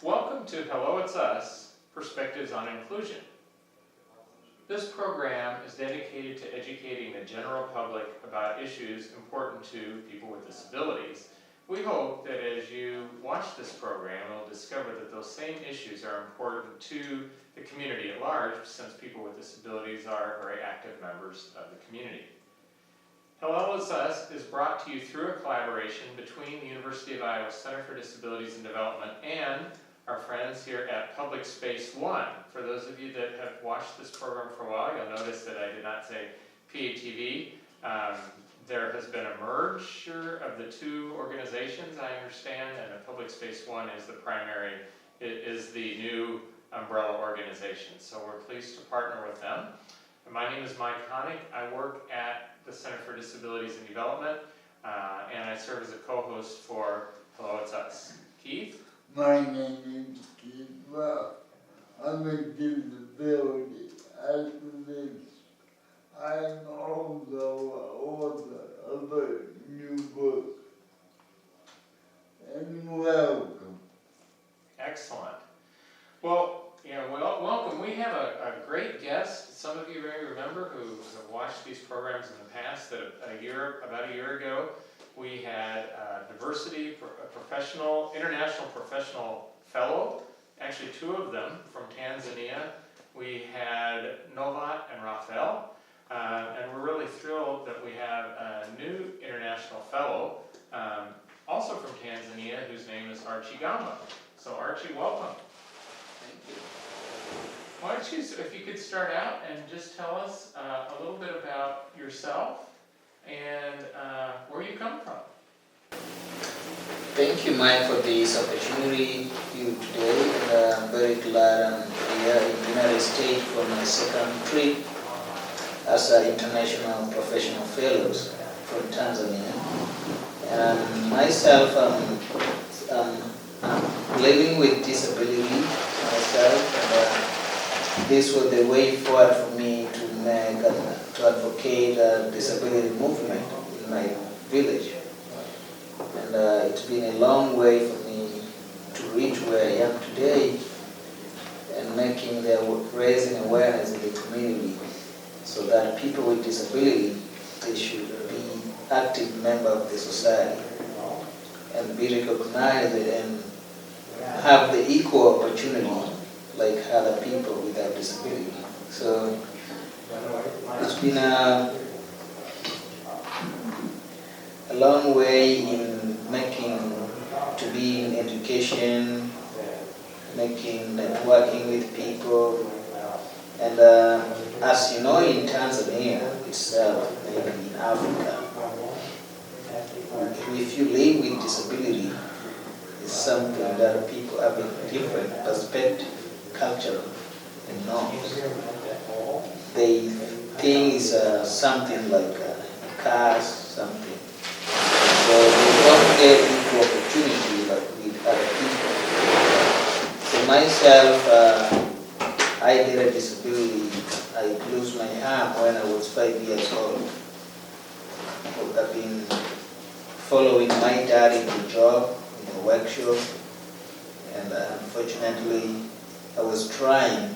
Welcome to Hello, It's Us, Perspectives on Inclusion. This program is dedicated to educating the general public about issues important to people with disabilities. We hope that as you watch this program, you'll discover that those same issues are important to the community at large, since people with disabilities are very active members of the community. Hello, It's Us is brought to you through a collaboration between the University of Iowa Center for Disabilities and Development and our friends here at Public Space One. For those of you that have watched this program for a while, you'll notice that I did not say PATV. There has been a merger of the two organizations, I understand, and Public Space One is the primary, is the new umbrella organization. So we're pleased to partner with them. My name is Mike Hoenig. I work at the Center for Disabilities and Development, and I serve as a co-host for Hello, It's Us. Keith? My name is Keith Ruff. I'm a disability activist. I'm also author of a new book. And welcome. Excellent. Well, welcome. We have a great guest. Some of you may remember who have watched these programs in the past that about a year ago, we had a diversity international professional fellow, actually two of them from Tanzania. We had Novat and Raphael, and we're really thrilled that we have a new international fellow, also from Tanzania, whose name is Archy Gomba. So Archie, welcome. Thank you. Why don't you, if you could start out and just tell us a little bit about yourself and where you come from. Thank you, Mike, for this opportunity here today. And I'm very glad I'm here in the United States for my second trip as an international professional fellows from Tanzania. And myself, I'm living with disability myself, and this was the way forward for me to advocate a disability movement in my village. And it's been a long way for me to reach where I am today and raising awareness in the community so that people with disability, they should be active members of the society and be recognized and have the equal opportunity like other people without disability. So it's been a long way in to be in education, networking with people, and as you know, in Tanzania itself, maybe in Africa, if you live with disability, it's something that people have a different perspective, culture, and norms. They think it's something like a caste, something. So they don't get equal opportunity like with other people. So myself, I did a disability. I lost my arm when I was 5 years old. I've been following my dad in the job, in the workshop, and unfortunately, I was trying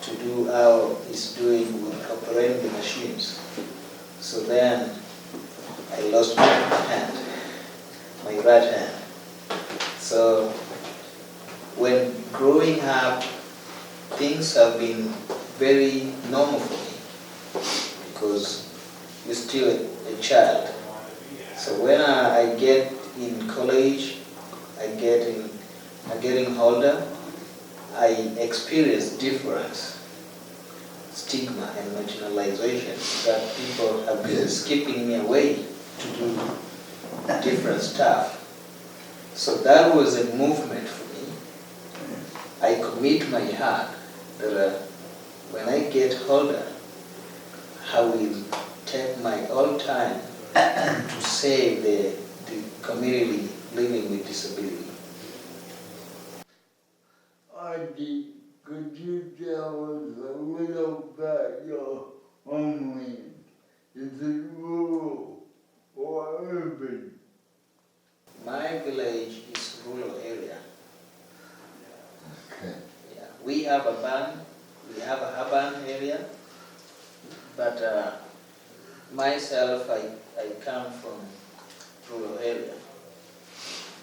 to do how he's doing with operating the machines. So then I lost my hand, my right hand. So when growing up, things have been very normal for me because you're still a child. So when I get in college, I'm getting older, I experience difference, stigma and marginalization that people have been skipping me away to do different stuff. So that was a movement for me. I commit my heart that when I get older, I will take my all time to save the community living with disability. Archie, could you tell us a little about your homeland? Is it rural or urban? My village is rural area. have a band, we have a urban area, but myself, I come from rural area.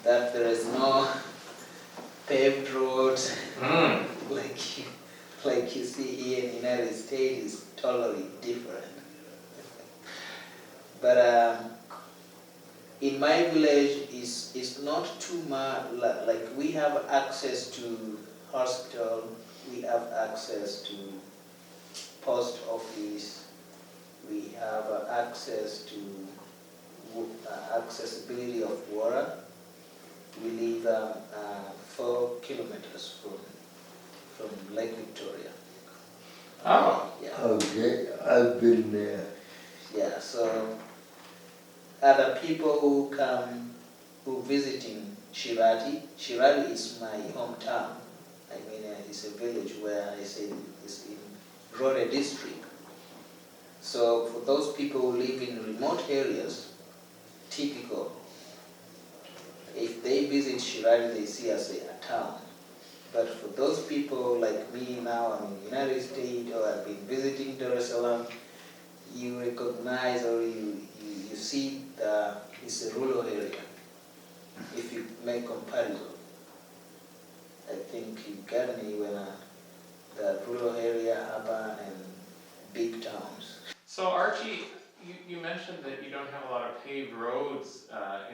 That there is no paved roads Mm. like you see here in the United States is totally different. But in my village is not too much, like we have access to hospital, we have access to post office, we have access to accessibility of water. We live 4 kilometers from Lake Victoria. Oh. Yeah. Okay, I've been there. Yeah, so other people who come, who visiting Shirati. Shirati is my hometown. I mean, it's a village where I say it's in Rore district. So for those people who live in remote areas, typical, if they visit Shirati, they see us a town. But for those people like me now, I'm in the United States, or I've been visiting Dar es Salaam, you recognize or you see that it's a rural area. If you make comparison, I think you get me when the rural area, urban, and big towns. So Archie, you mentioned that you don't have a lot of paved roads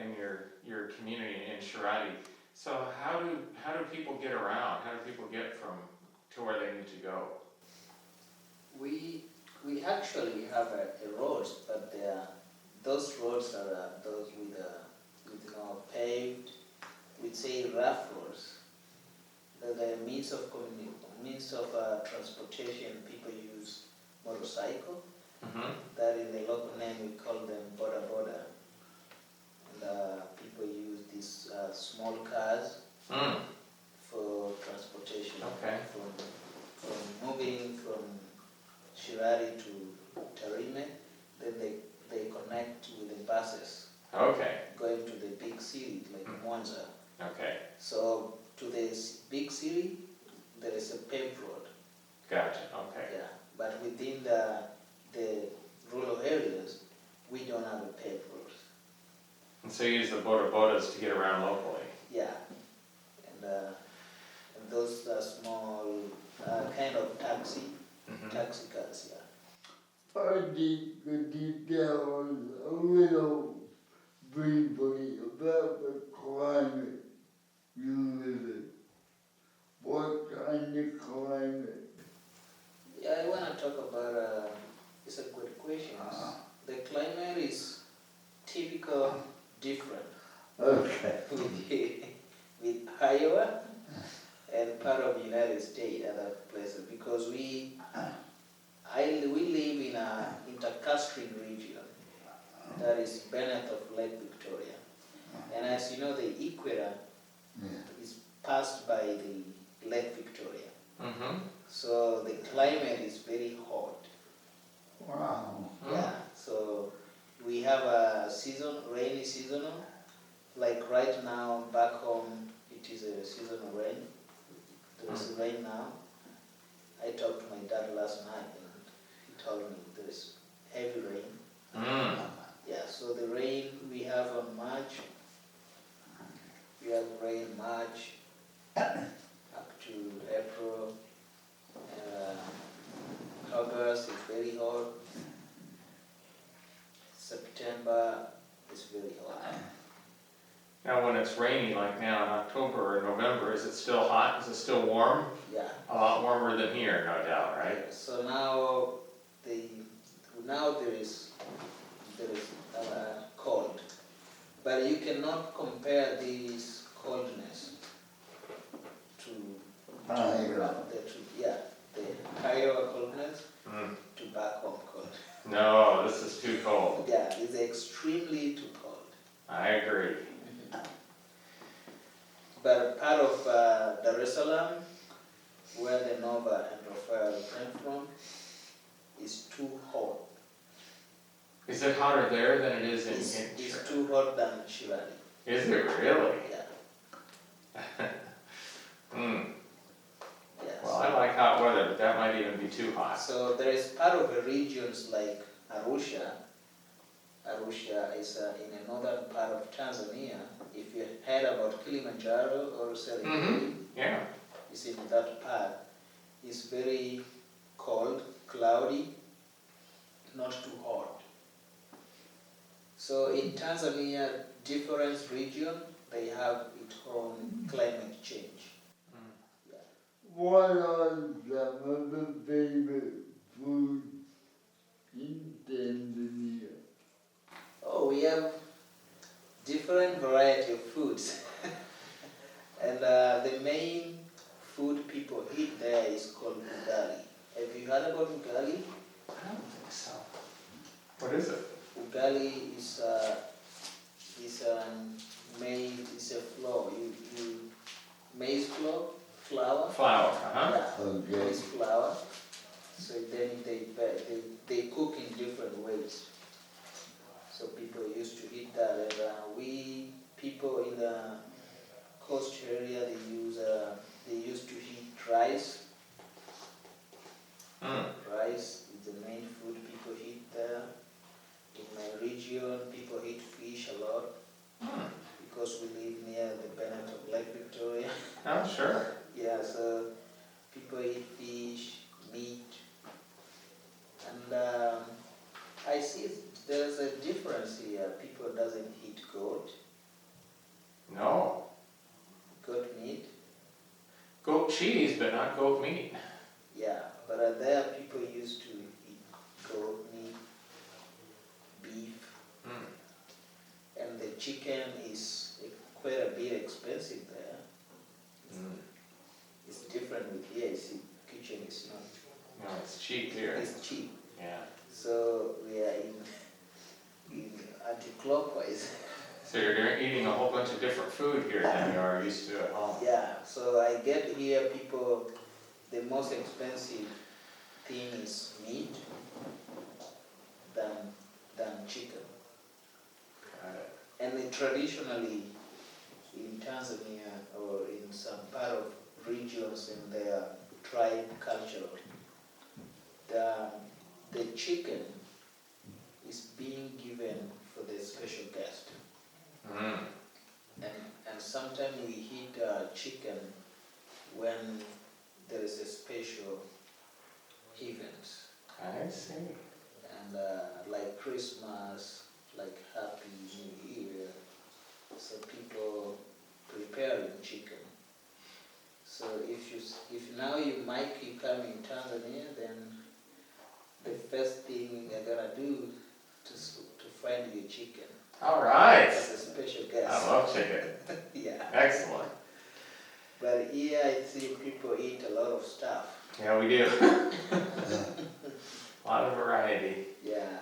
in your community in Shirati. So how do people get around? How do people get to where they need to go? We actually have a roads, but those roads are those with paved, we'd say rough roads. The means of transportation, people use motorcycle. Mm-hmm. That in the local name we call them boda. And people use these small cars for transportation. Okay. From moving from Shirati to Tarime, then they connect with the buses Okay. going to the big city like Mwanza. Okay. So to this big city, there is a paved road. Gotcha. Okay. Yeah, but within the rural areas, we don't have a paved road. And so you use the bodas to get around locally. Yeah, and those small kind of taxi cars. Yeah. Could you tell us a little briefly about the climate you live in? What kind of climate? Yeah, I want to talk about. It's a good question. The climate is typical different. Okay. with Iowa and part of the United States, other places, because we live in a intercastring region that is beneath of Lake Victoria, and as you know, the equator is passed by the Lake Victoria, so the climate is very hot. Wow. Yeah, so we have a rainy seasonal. Like right now, back home, it is a seasonal rain. There is rain now. I talked to my dad last night and he told me there is heavy rain. Yeah, so the rain we have on March, we have rain March up to April. August is very hot. September is very hot. Now when it's rainy like now in October or November, is it still hot? Is it still warm? Yeah. A lot warmer than here, no doubt, right? Yeah. So now there is cold, but you cannot compare this coldness to the higher coldness to back home cold. No, this is too cold. Yeah, it's extremely too cold. I agree. But part of Dar es Salaam, where the Nova and Rafael came from, is too hot. Is it hotter there than it is in It's too hot than Shirati. Is it really? Yeah. Hmm. Yes. Well, I like So there is part of the regions like Arusha. Arusha is in a northern part of Tanzania. If you heard about Kilimanjaro or Serengeti, Yeah. it's in that part. It's very cold, cloudy, not too hot. So in Tanzania, different region, they have its own climate change. Yeah. What are some of the favorite foods in Tanzania? Oh, we have different variety of foods. And the main food people eat there is called ugali. Have you heard about ugali? I don't think so. What is it? Ugali is made, it's a flour. Maize flour? Flour, Yeah, Okay. maize flour. So then they cook in different ways. So people used to eat that, and people in the coast area, they used to eat rice. Rice is the main food people eat there. In my region, people eat fish a lot because we live near the Bennett of Lake Victoria. Oh, sure. Yeah, so people eat fish, meat, and I see there's a difference here. People doesn't eat goat No. meat. Goat cheese, but not goat meat. Yeah, but there people used to eat goat meat, beef, and the chicken is quite a bit expensive there. It's different with here. See, kitchen is not. No, it's cheap here. It's cheap. Yeah. So we are in anti-clockwise. So you're eating a whole bunch of different food here than you are used to at home. Yeah, so I get here people, the most expensive thing is meat than chicken. Got it. And traditionally in Tanzania or in some part of regions in their tribe culture, the chicken is being given for the special guest. And sometimes we eat chicken when there is a special event. I see. And like Christmas, like Happy New Year, so people preparing chicken. So if now you come in Tanzania, then the first thing you're gonna do to find your chicken. All right. As a special guest. I love chicken. Yeah. Excellent. But here I see people eat a lot of stuff. Yeah, we do. A lot of variety. Yeah.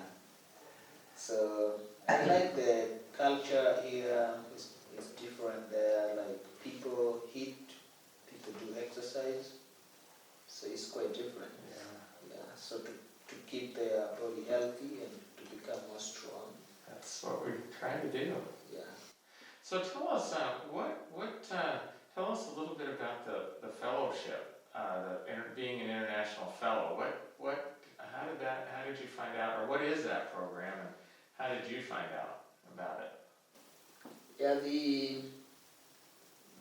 So I like the culture here. It's different there. Like people eat, people do exercise. So it's quite different. Yeah. So to keep their body healthy and to become more strong. That's what we're trying to do. Yeah. So tell us, tell us a little bit about the fellowship, being an international fellow. How did you find out, or what is that program, and how did you find out about it? Yeah,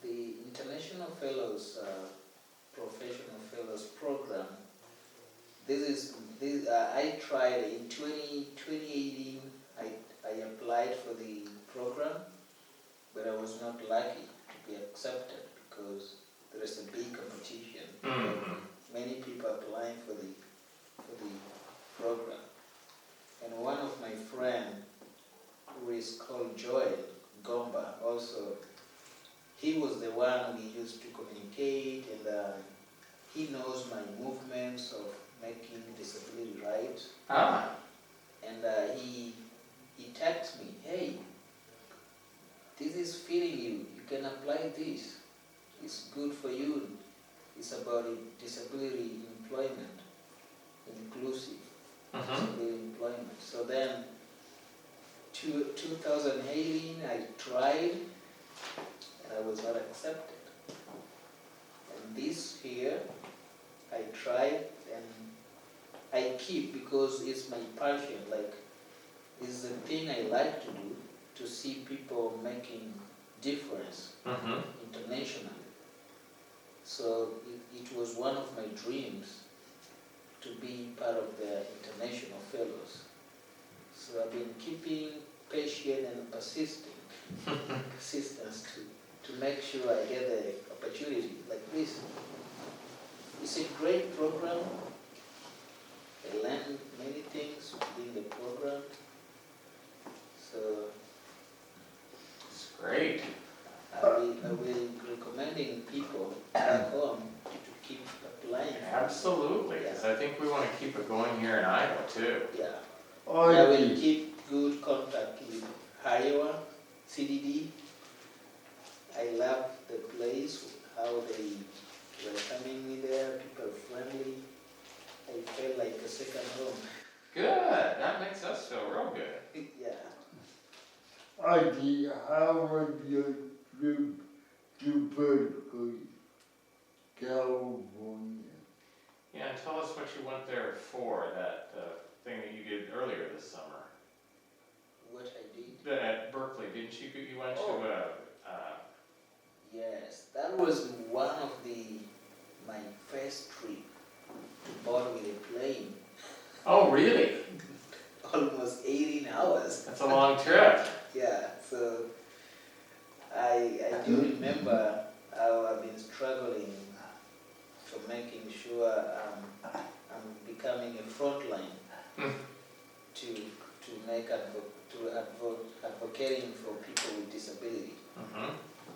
the International Fellows, Professional Fellows program. I tried in 2018. I applied for the program, but I was not lucky to be accepted because there is a big competition. Many people applying for the program. And one of my friends, who is called Joel Gomba, also, he was the one we used to communicate, and he knows my movements of making disability rights. And he texted me, hey, this is fitting you. You can apply this. It's good for you. It's about disability employment, inclusive disability employment. So then, 2018, I tried, and I was not accepted. And this year, I tried, and I keep because it's my passion. Like, it's the thing I like to do, to see people making difference Mm-hmm. internationally. So it was one of my dreams to be part of the international fellows. So I've been keeping patient and persistent persistence to make sure I get the opportunity like this. It's a great program. I learned many things within the program. So It's great. I will be recommending people back home to keep applying. Absolutely, because I think we want to keep it going here in Iowa too. Yeah. Oh, I will keep good contact with Iowa, CDD. I love the place, how they welcoming me there, people friendly. I felt like a second home. Good, that makes us feel real good. Yeah. Archie, how was your trip to Berkeley, California? Yeah, and tell us what you went there for, that thing that you did earlier this summer. What I did? At Berkeley, didn't you, you went Oh. to Yes, that was one of my first trip to board with a plane. oh really? Almost 18 hours. That's a long trip. Yeah, so I do remember how I've been struggling for making sure I'm becoming a frontline to make advocating for people with disability. Mm-hmm.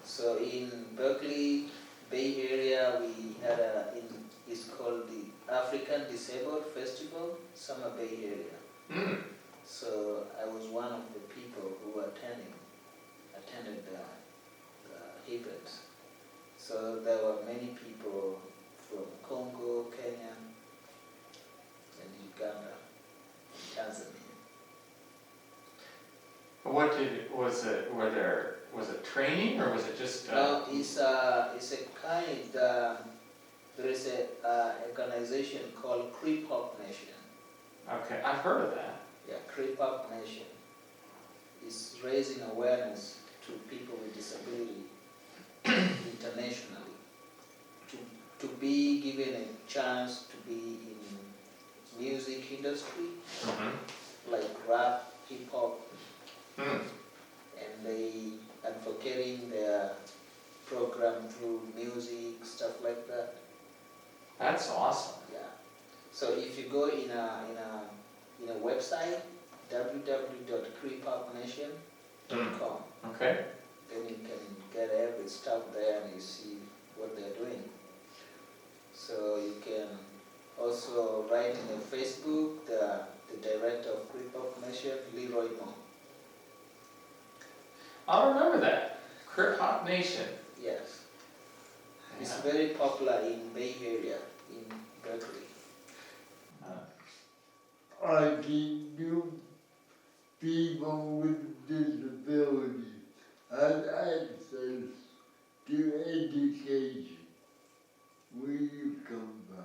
So in Berkeley, Bay Area, we had it's called the African Disabled Festival, Summer Bay Area. Mm. So I was one of the people who attended the event. So there were many people from Congo, Kenya, and Uganda, and Tanzania. Was it training or was it just? No, it's a kind. There is a organization called Crip Hop Nation. Okay, I've heard of that. Yeah, Crip Hop Nation is raising awareness to people with disability internationally, to be given a chance to be in music industry Mm-hmm. like rap, hip hop, Mm. and they advocating their program through music, stuff like that. That's awesome. Yeah. So if you go in a website, www.creepupnation.com, Okay. then you can get every stuff there and you see what they're doing. So you can also write in the Facebook, the director of Creep Up Nation, Leroy Mo. I'll remember that. Crip Hop Nation. Yes. It's Yeah. very popular in Bay Area, in Berkeley. Archie, do people with disabilities have access to education? Where you come from?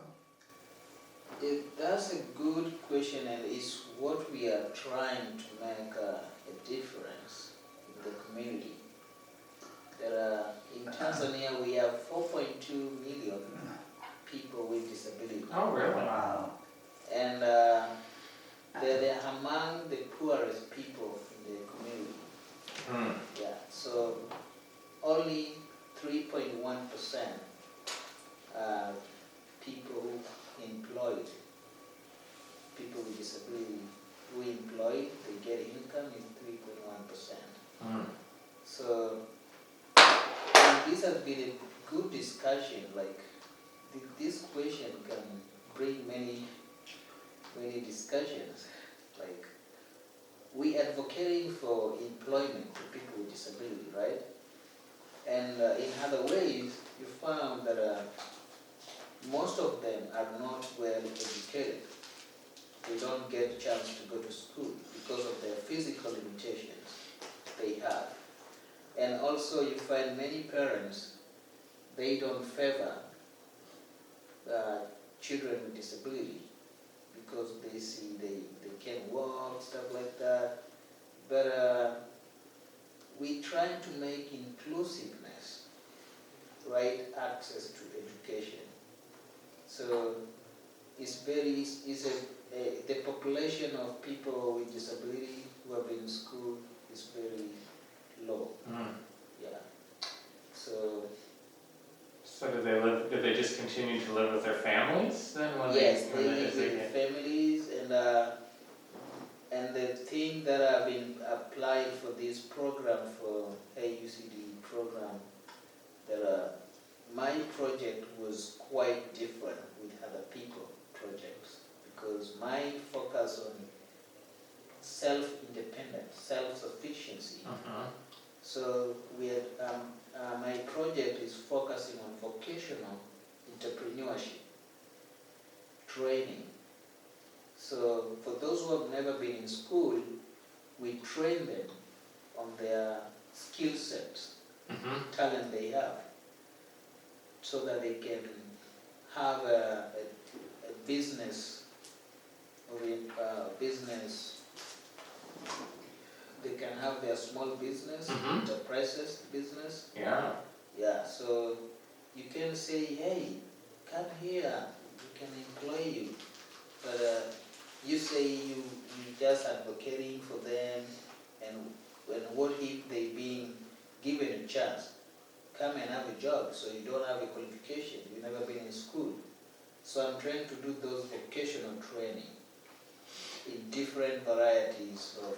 That's a good question, and it's what we are trying to make a difference in the community. In Tanzania, we have 4.2 million people with disability. Oh, really? Wow. And they're among the poorest people in the community. Hmm. Yeah, so only 3.1% people employed, people with disability who employed, they get income is 3.1%. Hmm. So this has been a good discussion. Like this question can bring many discussions. Like we advocating for employment for people with disability, right? And in other ways, you found that most of them are not well educated. They don't get a chance to go to school because of their physical limitations they have. And also you find many parents, they don't favor children with disability because they see they can walk, stuff like that. But we try to make inclusiveness, right, access to education. So the population of people with disability who have been in school is very low. Mm. Yeah. So So did they just continue to live with their families then when yes, they, they when live they with get- families, and the thing that I've been applied for this program, for AUCD program, my project was quite different with other people projects, because mine focus on self-independence, self-sufficiency. Mhm. So my project is focusing on vocational entrepreneurship training. So for those who have never been in school, we train them on their skill sets, Mhm. talent they have, so that they can have a business, they can have their small business, Mhm. enterprises business. Yeah. Yeah, so you can say, hey, come here, we can employ you. But you say you just advocating for them, and what if they being given a chance? Come and have a job, so you don't have a qualification, you've never been in school. So I'm trying to do those vocational training in different varieties of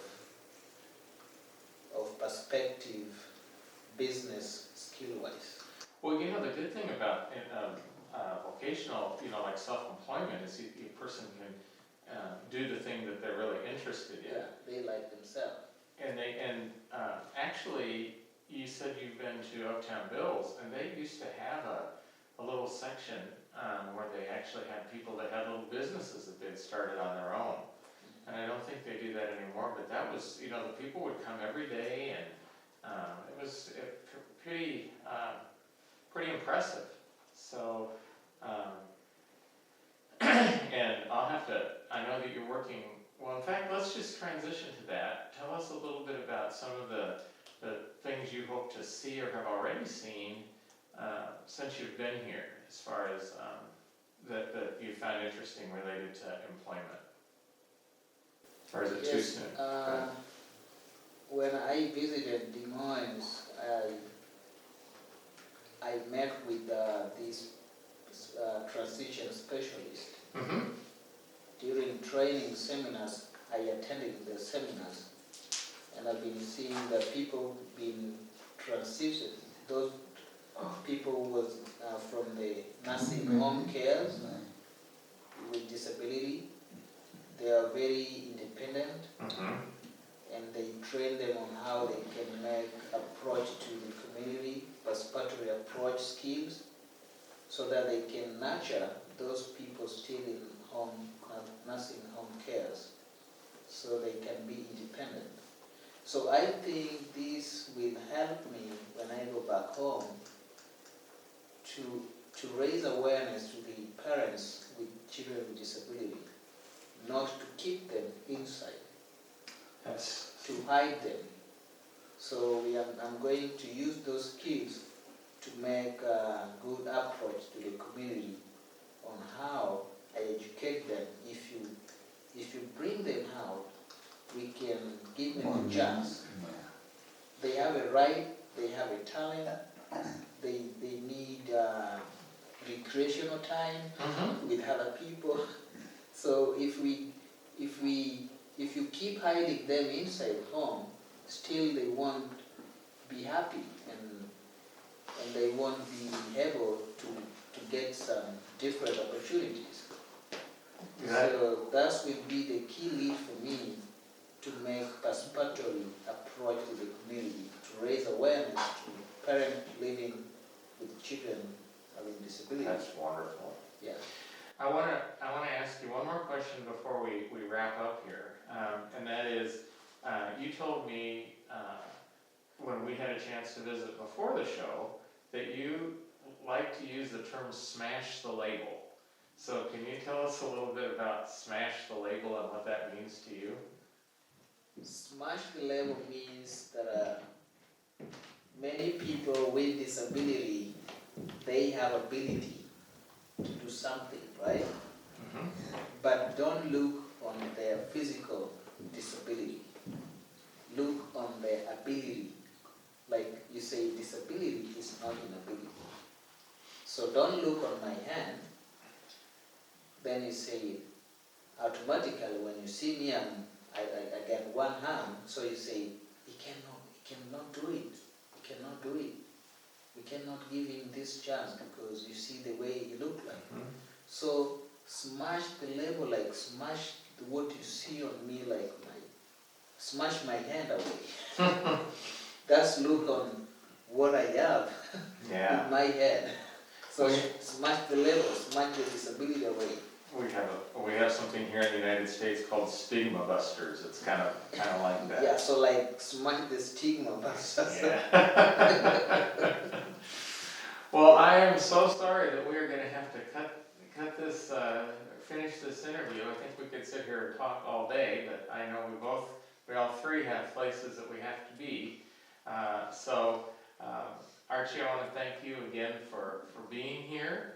perspective, business, skill-wise. Well, the good thing about vocational, like self-employment, is a person can do the thing that they're really interested in. Yeah, they like themselves. And actually, you said you've been to Uptown Bill's, and they used to have a little section where they actually had people that had little businesses that they'd started on their own. And I don't think they do that anymore, but that was, the people would come every day, and it was pretty impressive. So, and I know that you're working, well, in fact, let's just transition to that. Tell us a little bit about some of the things you hope to see or have already seen since you've been here, as far as that you found interesting related to employment. Or is it too Yes, soon? when I visited Des Moines, I met with this transition specialist. Mm-hmm. During training seminars, I attended the seminars, and I've been seeing that people being transitioned. Those people was from the nursing home cares with disability. They are very independent, Mm-hmm. and they train them on how they can make approach to the community, participatory approach skills, so that they can nurture those people still in home, nursing home cares, so they can be independent. So I think this will help me when I go back home to raise awareness to the parents with children with disability, not to keep them inside, to hide them. So I'm going to use those skills to make a good approach to the community on how I educate them. If you bring them out, we can give them a chance. They have a right, they have a talent, they need recreational time Mm-hmm. with other people. So if you keep hiding them inside home, still they won't be happy, and they won't be able to get some different opportunities. Right. So that will be the key lead for me to make participatory approach to the community, to raise awareness to parents living with children having disabilities. That's wonderful. Yeah. I want to ask you one more question before we wrap up here, and that is, you told me when we had a chance to visit before the show that you like to use the term "smash the label," So can you tell us a little bit about smash the label and what that means to you? Smash the label means that many people with disability, they have ability to do something, right? Mm-hmm. But don't look on their physical disability. Look on their ability. Like you say, disability is not inability. So don't look on my hand. Then you say, automatically when you see me, I get one hand. So you say, he cannot do it. He cannot do it. We cannot give him this chance because you see the way he look like. Mm-hmm. So smash the label, like smash what you see on me, like smash my hand away. That's look on what I have Yeah. in my head. So We- smash the label, smash the disability away. We have something here in the United States called stigma busters. It's kind of like that. Yeah, so like smash the stigma. Yeah. Well, I am so sorry that we are going to have to cut this, finish this interview. I think we could sit here and talk all day, but I know we all three have places that we have to be. Archie, I want to thank you again for being here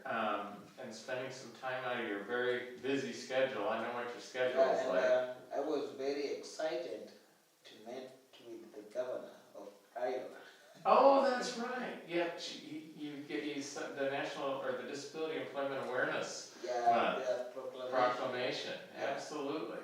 and spending some time out of your very busy schedule. I know what your schedule is like. I was very excited to meet with the governor of Iowa. Oh, that's right. Yeah, he's the National or the Disability Employment Awareness Proclamation. Yeah. Absolutely.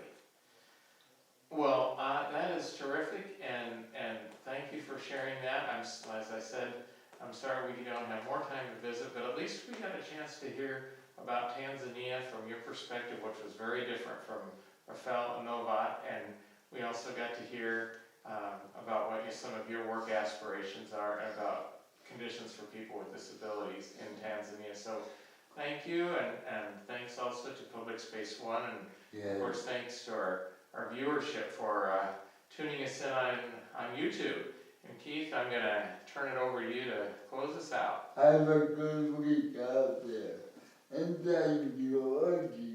Well, that is terrific, and thank you for sharing that. As I said, I'm sorry we don't have more time to visit, but at least we got a chance to hear about Tanzania from your perspective, which was very different from Rafael and Novat, and we also got to hear about what some of your work aspirations are and about conditions for people with disabilities in Tanzania. So thank you, and thanks also to Public Space One, and of course thanks to our viewership for tuning us in on YouTube. And Keith, I'm going to turn it over to you to close us out. Have a good week out there. And thank you, Archie.